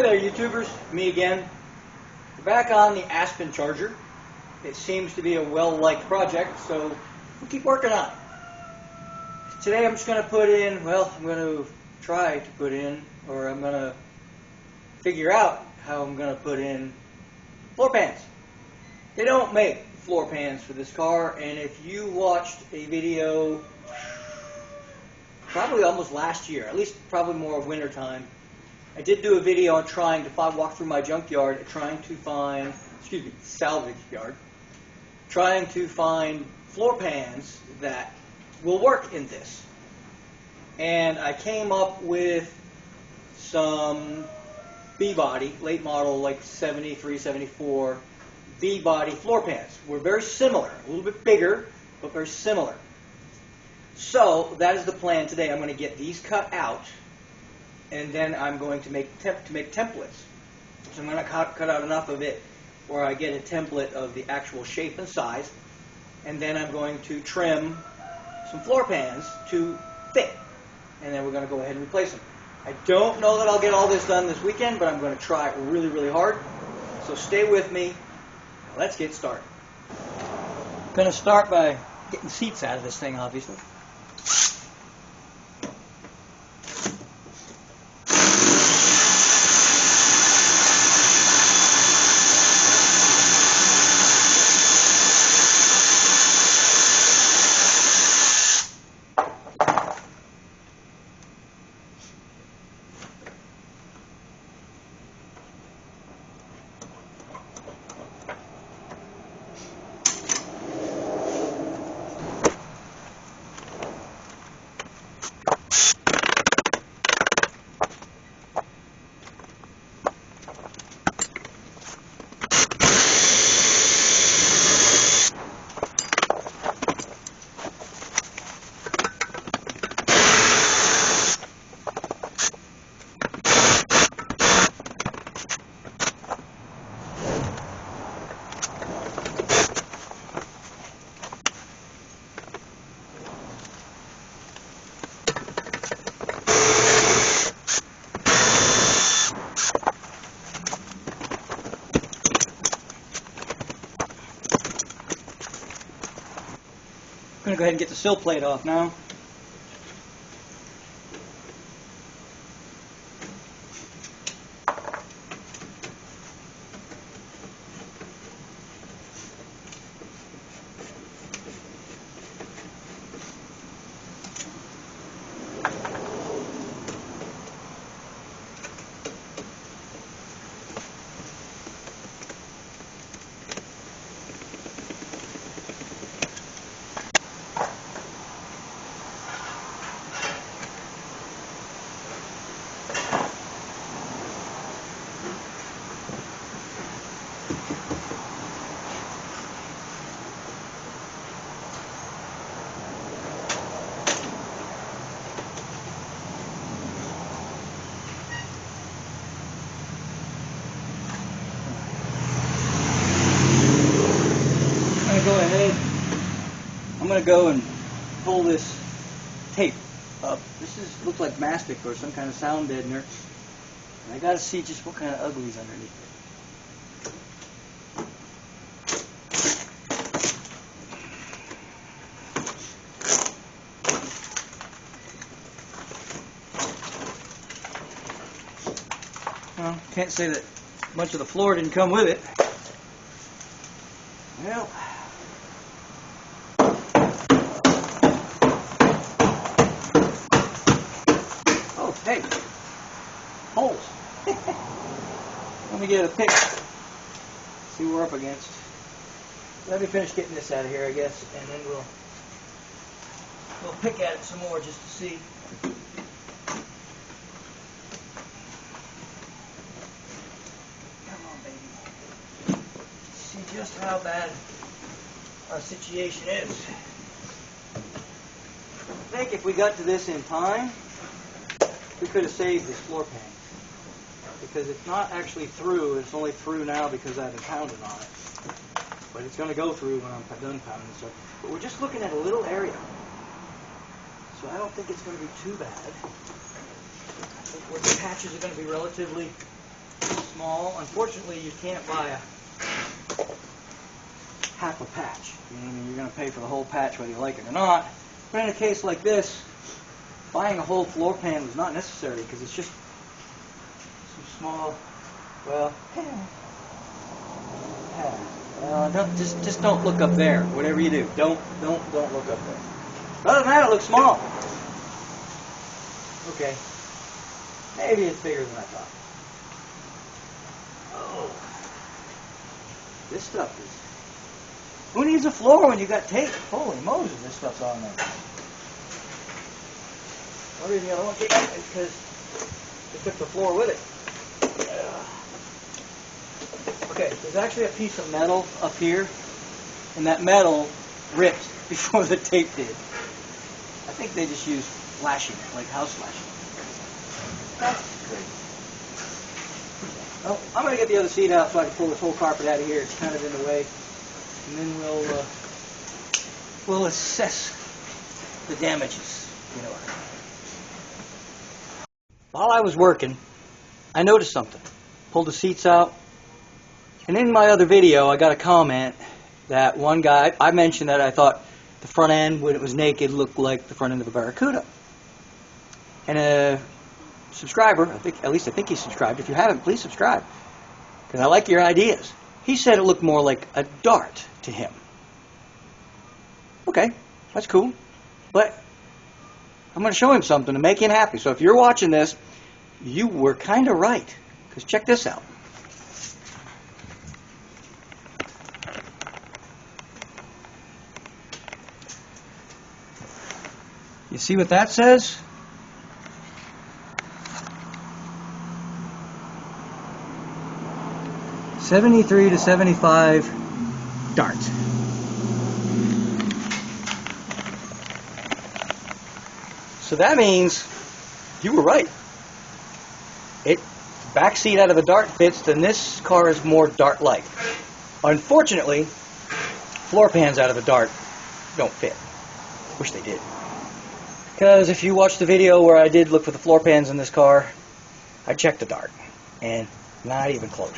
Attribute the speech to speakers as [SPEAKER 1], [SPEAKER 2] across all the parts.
[SPEAKER 1] there, YouTubers. Me again. We're back on the Aspencharger. It seems to be a well-liked project, so we'll keep working on it. Today I'm just going to put in, well, I'm going to try to put in, or I'm going to figure out how I'm going to put in floor pans. They don't make floor pans for this car, and if you watched a video probably almost last year, at least probably more winter time, I did do a video on trying to walk through my junkyard, trying to find, salvage yard, trying to find floor pans that will work in this. And I came up with some B-body, late model, like 73, 74 B-body floor pans. We're very similar, a little bit bigger, but very similar. So that is the plan today. I'm going to get these cut out, and then I'm going to make templates. So I'm going to cut out enough of it where I get a template of the actual shape and size, and then I'm going to trim some floor pans to fit, and then we're going to go ahead and replace them. I don't know that I'll get all this done this weekend, but I'm going to try really, really hard. So stay with me. Let's get started. I'm going to start by getting the seats out of this thing, obviously. I'm going to go ahead and get the sill plate off now. I'm going to go and pull this tape up. This looks like mastic or some kind of sound deadener. And I got to see just what kind of uglies underneath it. Well, can't say that much of the floor didn't come with it. Well, hey, holes. Let me get a pick. See what we're up against. Let me finish getting this out of here, I guess, and then we'll pick at it some more just to see. Come on, baby. See just how bad our situation is. I think if we got to this in time, we could have saved this floor pan, because it's not actually through. It's only through now because I've been pounding on it. But it's going to go through when I'm done pounding and stuff. But we're just looking at a little area. So I don't think it's going to be too bad. I think the patches are going to be relatively small. Unfortunately, you can't buy a half a patch. I mean, you're going to pay for the whole patch whether you like it or not. But in a case like this, buying a whole floor pan was not necessary because it's just some small, well, just don't look up there. Whatever you do, don't look up there. Other than that, it looks small. Okay, maybe it's bigger than I thought. Oh, this stuff is. Who needs a floor when you got tape? Holy Moses, this stuff's on there. One reason I don't want to take it is because they took the floor with it. Okay, there's actually a piece of metal up here, and that metal ripped before the tape did. I think they just used flashing, like house flashing. That's great. Well, I'm going to get the other seat out so I can pull this whole carpet out of here. It's kind of in the way. And then we'll assess the damages. You know. While I was working, I noticed something. Pulled the seats out. And in my other video, I got a comment that one guy, I mentioned that I thought the front end, when it was naked, looked like the front end of a Barracuda. And a subscriber, I think he subscribed. If you haven't, please subscribe, because I like your ideas. He said it looked more like a Dart to him. Okay, that's cool. But I'm going to show him something to make him happy. So if you're watching this, you were kind of right. Because check this out. You see what that says? '73 to '75 Dart. So that means you were right. The back seat out of a Dart fits, then this car is more Dart-like. Unfortunately, floor pans out of a Dart don't fit. Wish they did. Because if you watch the video where I did look for the floor pans in this car, I checked the Dart, and not even close.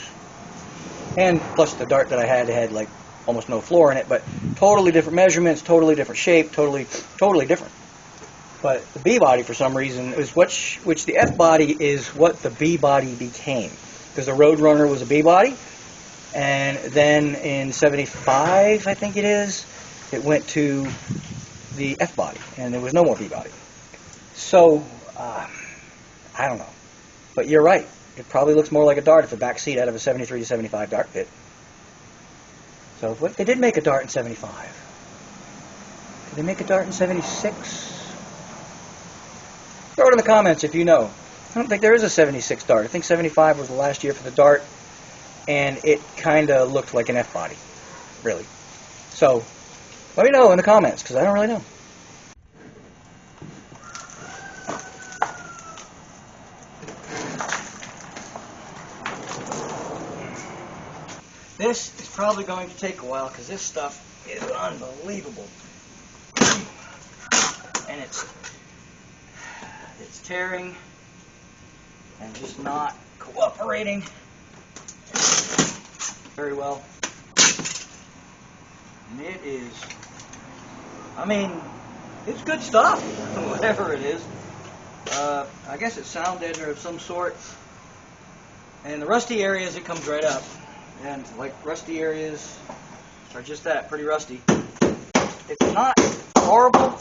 [SPEAKER 1] And plus the Dart that I had like almost no floor in it, but totally different measurements, totally different shape, totally different. But the B body, for some reason, is which the F body is what the B body became. Because the Roadrunner was a B body, and then in '75, I think it is, it went to the F body, and there was no more B body. So, I don't know. But you're right. It probably looks more like a Dart if the back seat out of a '73 to '75 Dart fit. So, they did make a Dart in '75. Did they make a Dart in '76? Throw it in the comments if you know. I don't think there is a '76 Dart. I think '75 was the last year for the Dart, and it kind of looked like an F body, really. So, let me know in the comments, because I don't really know. This is probably going to take a while, because this stuff is unbelievable. And it's tearing and just not cooperating very well. And it is, I mean, it's good stuff, whatever it is. I guess it's sound deadener of some sort. And the rusty areas, it comes right up. And like rusty areas are just that, pretty rusty. It's not horrible.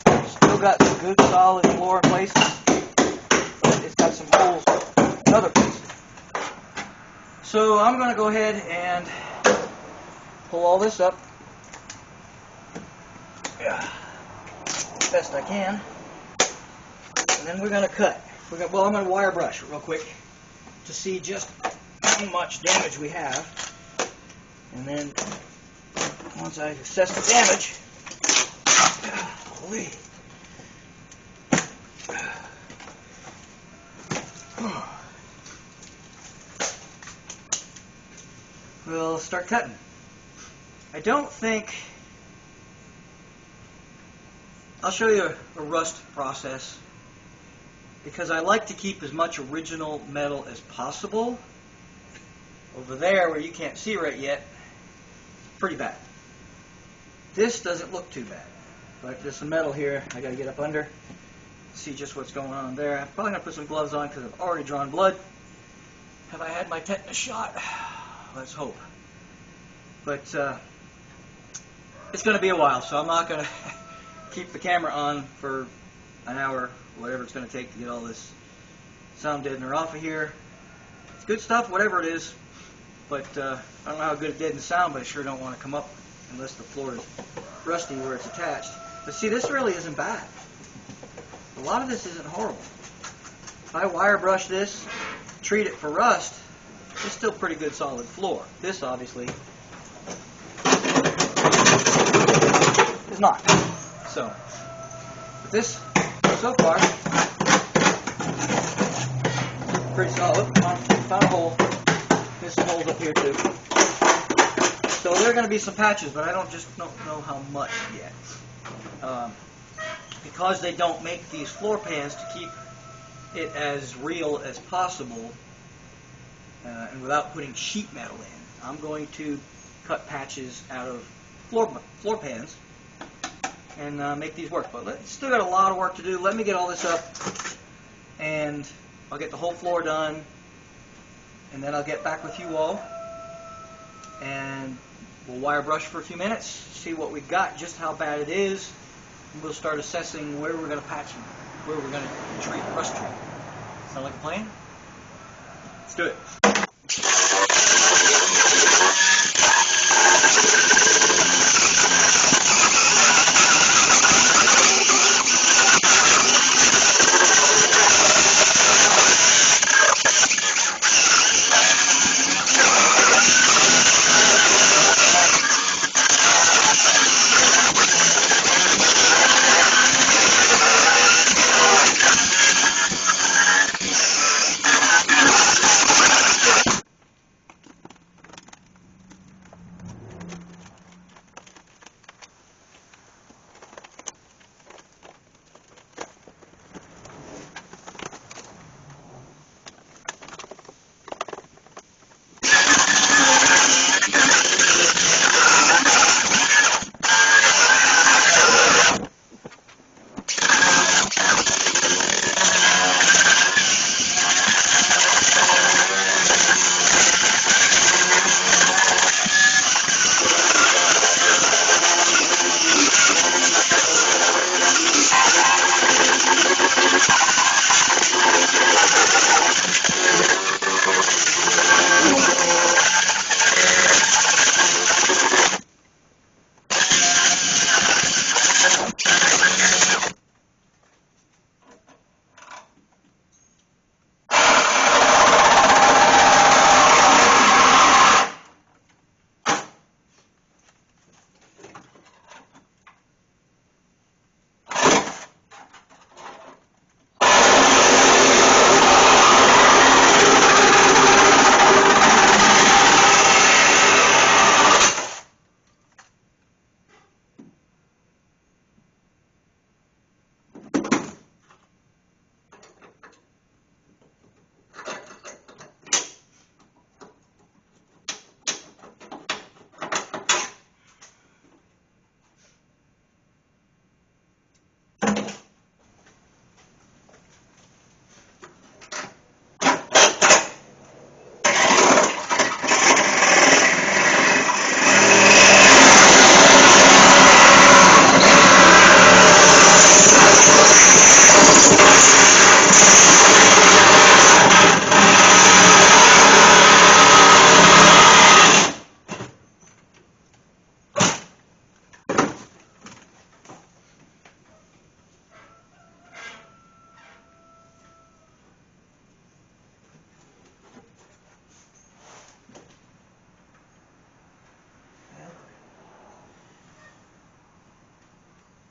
[SPEAKER 1] It's still got some good solid floor in places. But it's got some holes in other places. So I'm going to go ahead and pull all this up. As best I can. And then we're going to cut. Well, I'm going to wire brush real quick to see just how much damage we have. And then once I assess the damage, holy, we'll start cutting. I don't think, I'll show you a rust process, because I like to keep as much original metal as possible. Over there, where you can't see right yet, pretty bad. This doesn't look too bad, but there's some metal here I got to get up under, see just what's going on there. I'm probably going to put some gloves on because I've already drawn blood. Have I had my tetanus shot? Let's hope. But it's going to be a while, so I'm not going to keep the camera on for an hour, whatever it's going to take to get all this sound deadener off of here. It's good stuff, whatever it is, but I don't know how good it did in sound, but I sure don't want to come up unless the floor is rusty where it's attached. But see, this really isn't bad. A lot of this isn't horrible. If I wire brush this, treat it for rust, it's still pretty good solid floor. This obviously is not. So, but this so far pretty solid. Found a hole. There's some holes up here too. So there are going to be some patches, but I don't know how much yet. Because they don't make these floor pans to keep it as real as possible, and without putting sheet metal in, I'm going to cut patches out of floor pans and make these work. But still got a lot of work to do. Let me get all this up, and I'll get the whole floor done, and then I'll get back with you all, and we'll wire brush for a few minutes, see what we've got, just how bad it is, and we'll start assessing where we're going to patch them, where we're going to treat rust treat. Sound like a plan? Let's do it.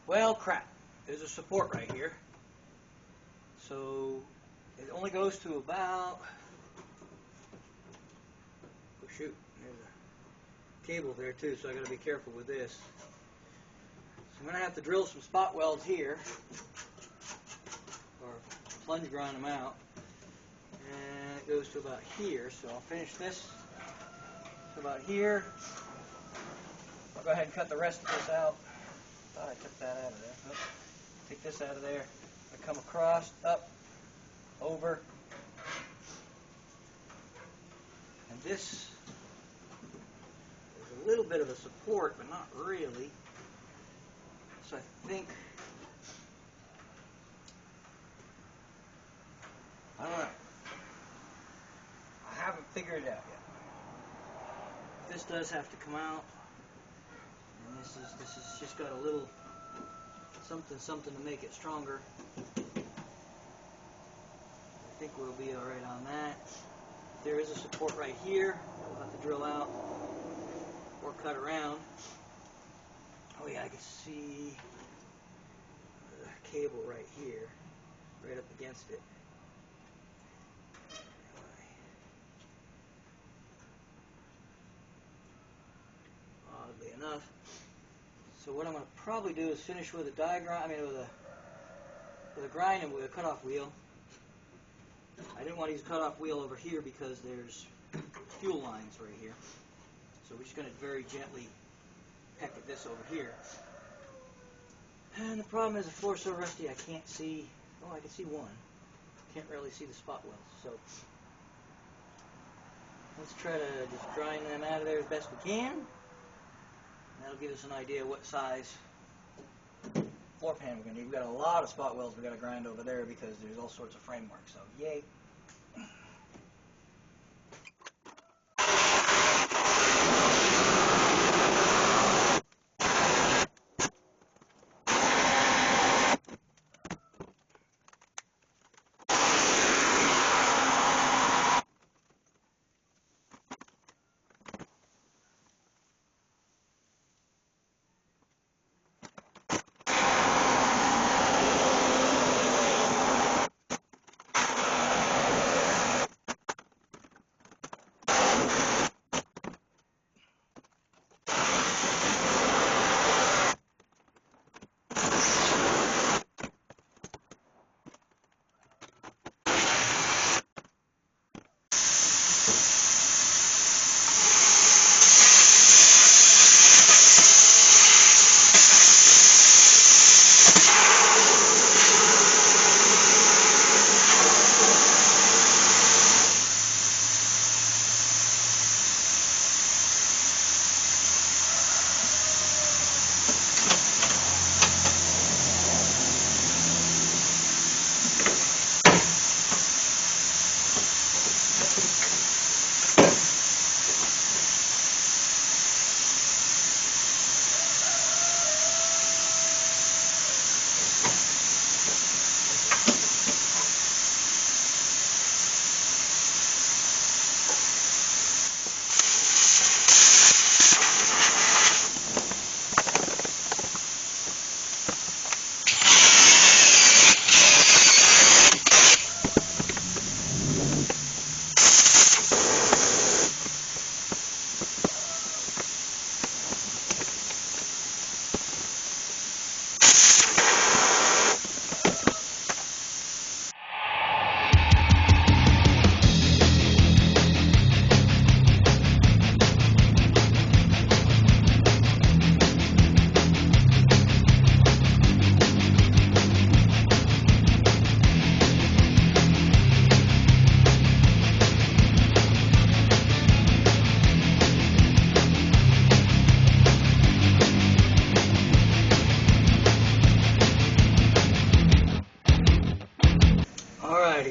[SPEAKER 1] Well, crap. There's a support right here. So it only goes to about, oh shoot, there's a cable there too, so I got to be careful with this. So I'm going to have to drill some spot welds here, or plunge grind them out. And it goes to about here, so I'll finish this to about here. I'll go ahead and cut the rest of this out. Thought I took that out of there. Oops. Take this out of there. I come across, up, over. And this is a little bit of a support, but not really. So I think, I don't know. I haven't figured it out yet. This does have to come out. And this is just got a little something to make it stronger. I think we'll be alright on that. There is a support right here that we'll have to drill out or cut around. Oh yeah, I can see the cable right here, right up against it. Oddly enough. So what I'm going to probably do is finish with a diagram, with a grind and with a cutoff wheel. I didn't want to use a cutoff wheel over here because there's fuel lines right here. So we're just going to very gently peck at this over here. And the problem is the floor's so rusty I can't see, oh I can see one. Can't really see the spot welds. So let's try to just grind them out of there as best we can. That'll give us an idea of what size floor pan we're going to need. We've got a lot of spot welds we've got to grind over there because there's all sorts of framework, so yay.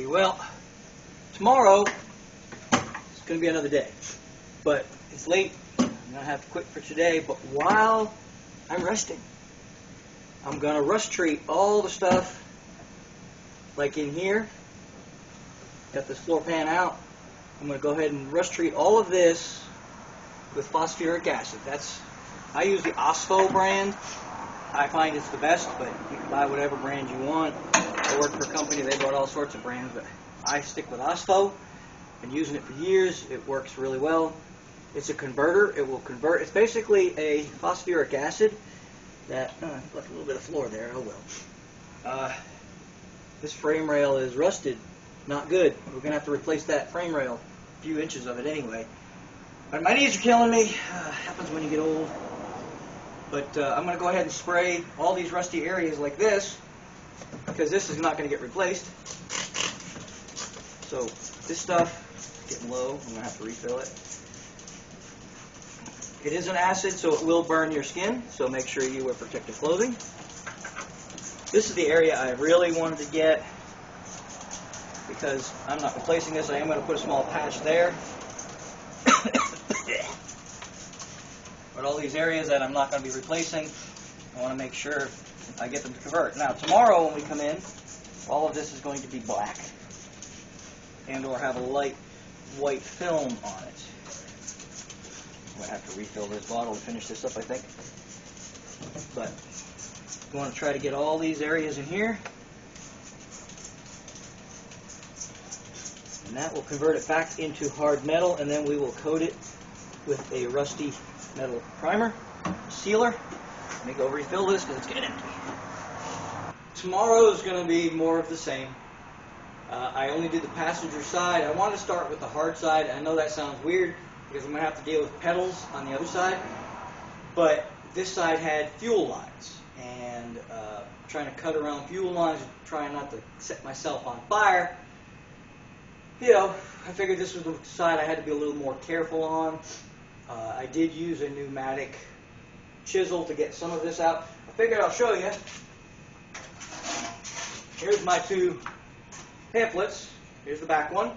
[SPEAKER 1] Well, tomorrow it's going to be another day, but it's late. I'm going to have to quit for today, but while I'm resting, I'm going to rust treat all the stuff, like in here. Got this floor pan out. I'm going to go ahead and rust treat all of this with phosphoric acid. I use the Ospo brand. I find it's the best, but you can buy whatever brand you want. I work for a company, they bought all sorts of brands, but I stick with Ospo. Been using it for years. It works really well. It's a converter. It will convert. It's basically a phosphoric acid that left a little bit of floor there. Oh well. This frame rail is rusted. Not good. We're going to have to replace that frame rail. A few inches of it anyway. But my knees are killing me. Happens when you get old. But I'm going to go ahead and spray all these rusty areas like this, because this is not going to get replaced. So this stuff is getting low. I'm going to have to refill it. It is an acid, so it will burn your skin, so make sure you wear protective clothing. This is the area I really wanted to get, because I'm not replacing this. I am going to put a small patch there. But all these areas that I'm not going to be replacing, I want to make sure I get them to convert. Now, tomorrow when we come in, all of this is going to be black, and or have a light white film on it. I'm going to have to refill this bottle to finish this up, I think. But we want to try to get all these areas in here, and that will convert it back into hard metal, and then we will coat it with a rusty metal primer, sealer. Let me go refill this because it's getting empty. Tomorrow is going to be more of the same. I only did the passenger side. I want to start with the hard side. I know that sounds weird because I'm going to have to deal with pedals on the other side. But this side had fuel lines, and trying to cut around fuel lines, trying not to set myself on fire. You know, I figured this was the side I had to be a little more careful on. I did use a pneumatic chisel to get some of this out. I figured I'll show you. Here's my two pamphlets. Here's the back one,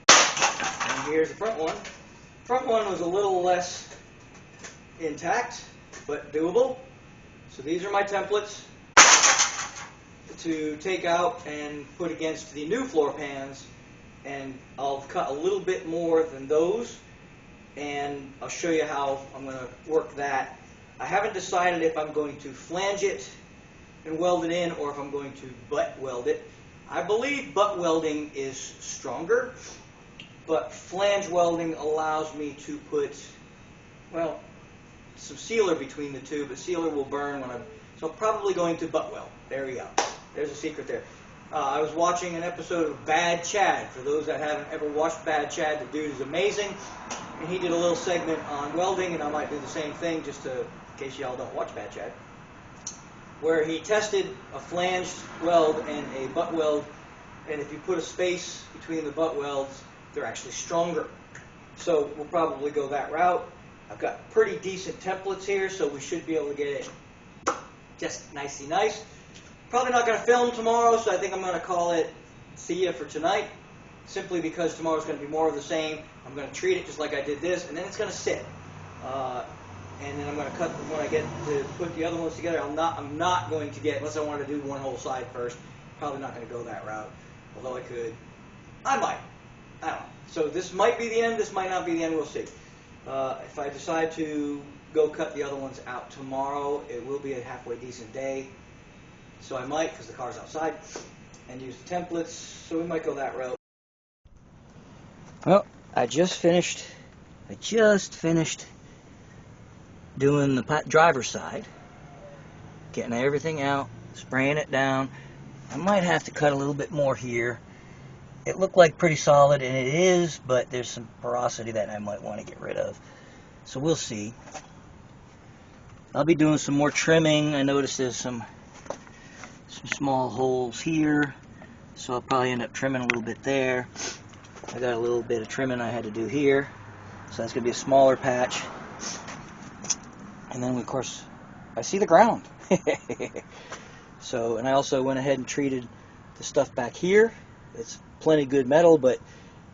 [SPEAKER 1] and here's the front one. Front one was a little less intact, but doable. So these are my templates to take out and put against the new floor pans, and I'll cut a little bit more than those, and I'll show you how I'm going to work that. I haven't decided if I'm going to flange it and weld it in, or if I'm going to butt weld it. I believe butt welding is stronger, but flange welding allows me to put, well, some sealer between the two, but sealer will burn when so I'm probably going to butt weld. There we go. There's a secret there. I was watching an episode of Bad Chad. For those that haven't ever watched Bad Chad, the dude is amazing. And he did a little segment on welding, and I might do the same thing just to, in case y'all don't watch Bad Chad, where he tested a flanged weld and a butt weld, and if you put a space between the butt welds, they're actually stronger. So we'll probably go that route. I've got pretty decent templates here, so we should be able to get it just nicey nice. Probably not going to film tomorrow, so I think I'm going to call it see ya for tonight, simply because tomorrow's going to be more of the same. I'm going to treat it just like I did this, and then it's going to sit. And then I'm going to cut when I get to put the other ones together. I'm not going to get, unless I want to do one whole side first, probably not going to go that route. Although I could, I might. I don't know. So this might be the end, this might not be the end, we'll see. If I decide to go cut the other ones out tomorrow, it will be a halfway decent day. So I might, because the car's outside, and use the templates, so we might go that route. Well, I just finished doing the driver's side, getting everything out, spraying it down. I might have to cut a little bit more here. It looked like pretty solid, and it is, but there's some porosity that I might want to get rid of. So we'll see. I'll be doing some more trimming. I noticed there's some small holes here, so I'll probably end up trimming a little bit there. I got a little bit of trimming I had to do here, so that's going to be a smaller patch. And then, of course, I see the ground. So, and I also went ahead and treated the stuff back here. It's plenty good metal, but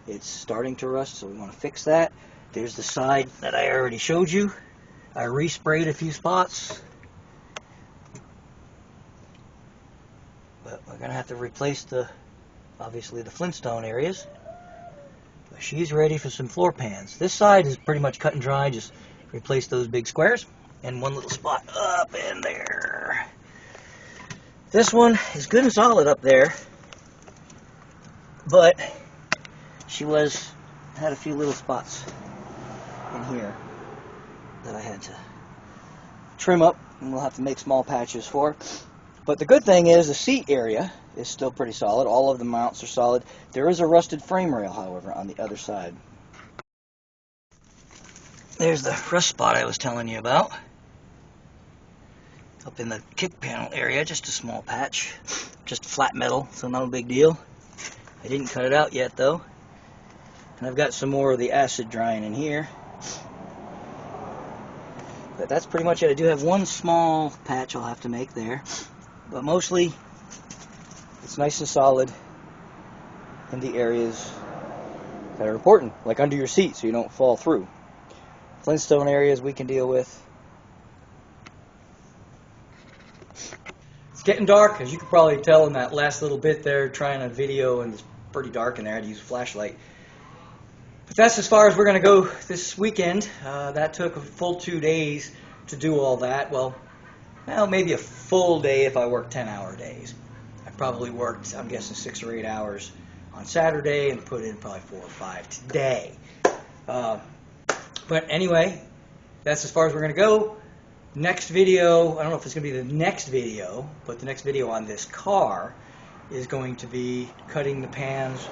[SPEAKER 1] it's starting to rust, so we want to fix that. There's the side that I already showed you. I resprayed a few spots, but we're going to have to replace obviously the Flintstone areas. But she's ready for some floor pans. This side is pretty much cut and dry. Just replace those big squares and one little spot up in there. This one is good and solid up there, but she had a few little spots in here that I had to trim up, and we'll have to make small patches for. But the good thing is the seat area is still pretty solid. All of the mounts are solid. There is a rusted frame rail, however, on the other side.
[SPEAKER 2] There's the rust spot I was telling you about. Up in the kick panel area, just a small patch. Just flat metal, so not a big deal. I didn't cut it out yet though. And I've got some more of the acid drying in here. But that's pretty much it. I do have one small patch I'll have to make there. But mostly, it's nice and solid in the areas that are important, like under your seat so you don't fall through. Flintstone areas we can deal with. It's getting dark, as you can probably tell in that last little bit there, trying a video, and it's pretty dark in there. I had to use a flashlight. But that's as far as we're going to go this weekend. That took a full 2 days to do all that. Well, maybe a full day if I worked 10-hour days. I probably worked, I'm guessing, 6 or 8 hours on Saturday and put in probably 4 or 5 today. But anyway, that's as far as we're going to go. Next video, I don't know if it's going to be the next video, but the next video on this car is going to be cutting the pans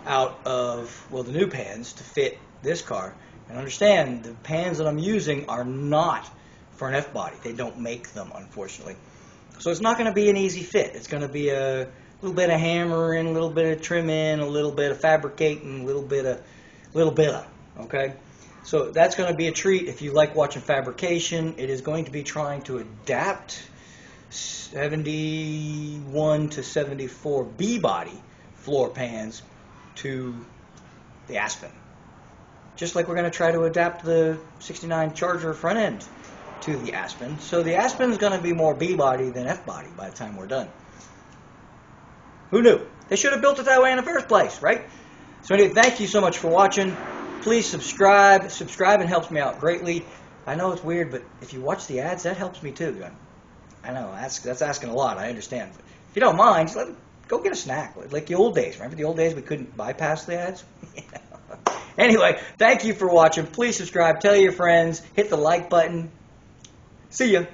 [SPEAKER 2] out of, well, the new pans to fit this car. And understand, the pans that I'm using are not for an F-body. They don't make them, unfortunately. So it's not going to be an easy fit. It's going to be a little bit of hammering, a little bit of trimming, a little bit of fabricating, a little bit of, okay? So that's going to be a treat if you like watching fabrication. It is going to be trying to adapt 71 to 74 B-body floor pans to the Aspen. Just like we're going to try to adapt the 69 Charger front end to the Aspen. So the Aspen is going to be more B-body than F-body by the time we're done. Who knew? They should have built it that way in the first place, right? So anyway, thank you so much for watching. Please subscribe. Subscribing helps me out greatly. I know it's weird, but if you watch the ads, that helps me too. I know, that's asking a lot, I understand. But if you don't mind, just go get a snack, like the old days. Remember the old days we couldn't bypass the ads? Anyway, thank you for watching. Please subscribe. Tell your friends. Hit the like button. See ya.